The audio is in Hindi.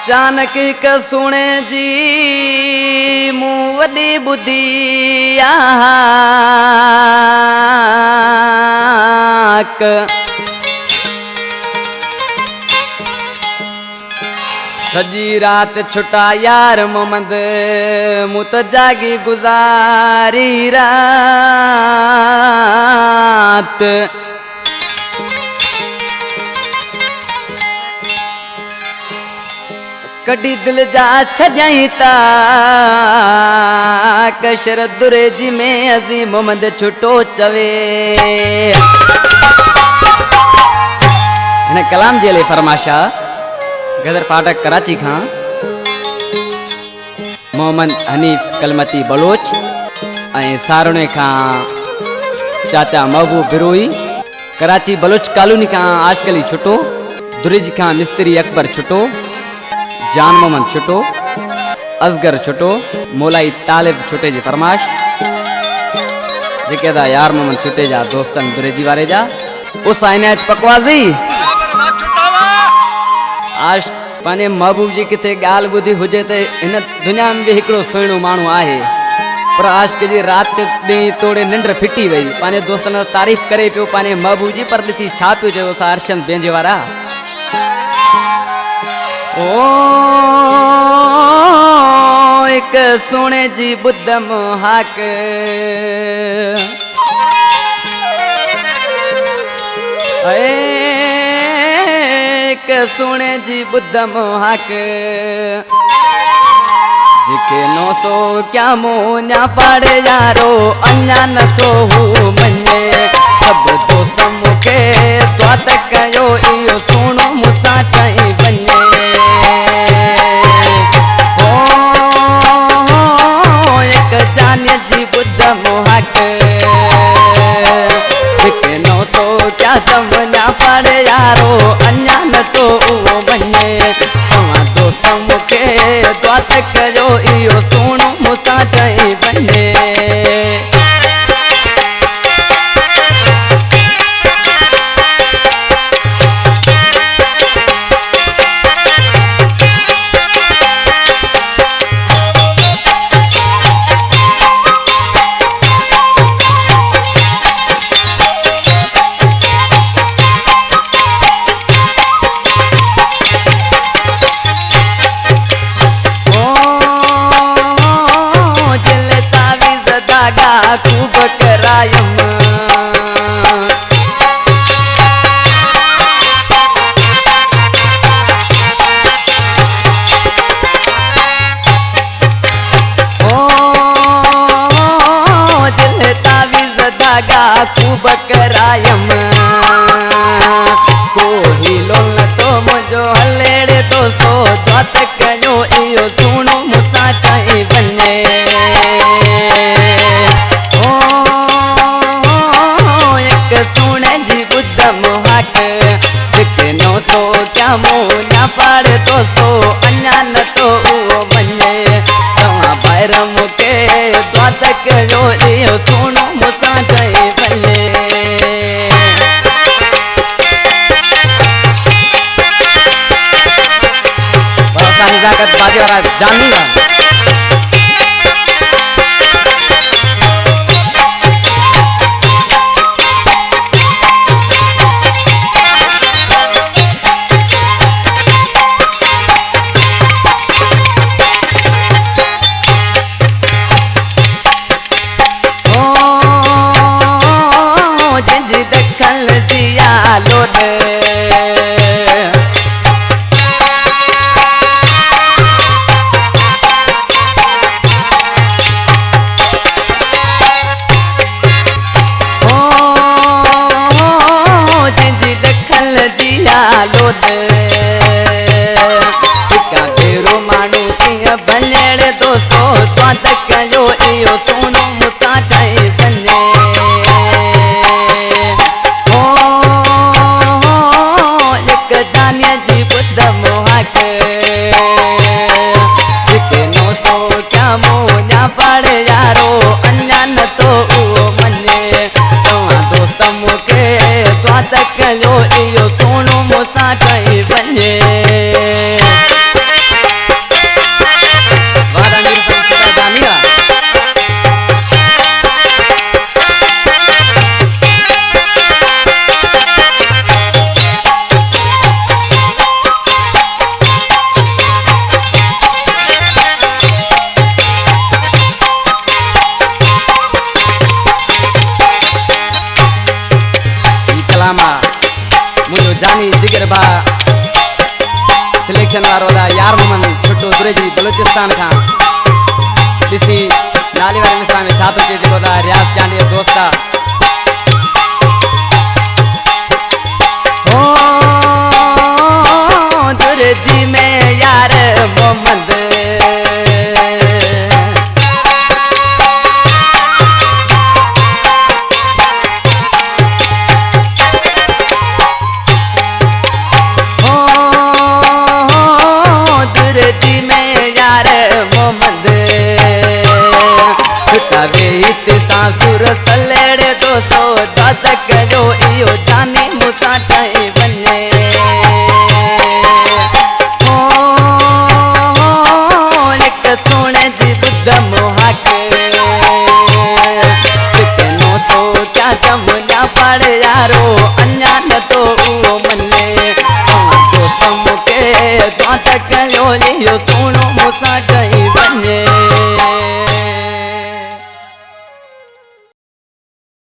अचानक क सुने जी मुँह वडी बुद्धि सजी रात छुटा यार मोहम्मद मुत जागी गुजारी रात कड़ी दिल जा छजाईता कशर दुरे जी में अजी मोहम्मद छुटो चवे इन्हें कलाम जेले फरमाशा गदर पाठक कराची खां मोहम्मद हनीफ कलमती बलोच सारणे खां चाचा महबूब बिरोई कराची बलोच कॉलोनी खां आशकली छुटो दुरिज खां मिस्त्री अकबर छुटो जान मोहम्मद छुटो असगर छुटो मोलाई तालिब छुटे जी फरमाश जेके दा यार मोहम्मद छुटे जा दोस्तन दुरेजी वारे जा उस आइनाज पकवाजी आज पाने महबूब जी किथे गाल बुधी हुजे ते इन दुनिया में भी एकड़ो सुहिणो माण्हू आहे पर आज के जी रात ॾींहुं तोड़े निंड फिटी वई पाने दोस्तन तारीफ़ करे पियो पाने महबूब जी पर ॾिसी छा पियो चयो सा अर्शन बेंजे वारा ओ एक सुने जी बुद्ध मोहाक एक सुने जी बुद्ध मोहाक जिके 900 क्या मोन्या पड़े यारो अन्या न तो हूँ मने सब दोस्त मुखे स्वात कयो इयो सुनो मुसा चाही बने एक जाने जी बुद्ध मोहक जिके 900 क्या समझा पड़े यारो अन्या न तो बने तवा दोस्त मुखे स्वात कयो इयो सुनो मुसा चाही बने खूब करायम दिल तावीज़ धागा खूब करायम कोई लोन तो मुझो हलेड़े दोस्तो द्वात कयो इयो सुनो मुसा चाही बने सुने जी बुद्ध मोहक जिके 900 क्या मोन्या पड़े दोस्तों अन्या न तो बने तवा बैर मुके द्वात कयो इयो सुनो मुसा चाही बने बहुत निजाकत बाजी वाला जानीगा भलेड़े दोस्तो स्वाद कयो इयो सुनो मुसा चाही बने एक जाने जी बुद्ध मोहक जिके 900 क्या मोन्या पड़े यारो अन्या न तो मने तवा दोस्त मुके स्वाद कयो इयो सुनो मुसा चाही बने देखने वारो दा यार मन छोटो दुरेजी बलूचिस्तान का दिसी नाली वाले मिसाल में छात्र के देखो दा रियाज चांदी दोस्ता ओ दुरेजी में यार मोहम्मद जी में यार मोहम्मद छुटावेत सासुर सलेड़े दोस्तो दादक जो इयो जाने मुसा टाई बने ओ एक सोने जी बुद्ध मोहाके चिकनो तो क्या जमुना पड़ यारो अन्या न तो वो मने दोस्तों के दादक जो लियो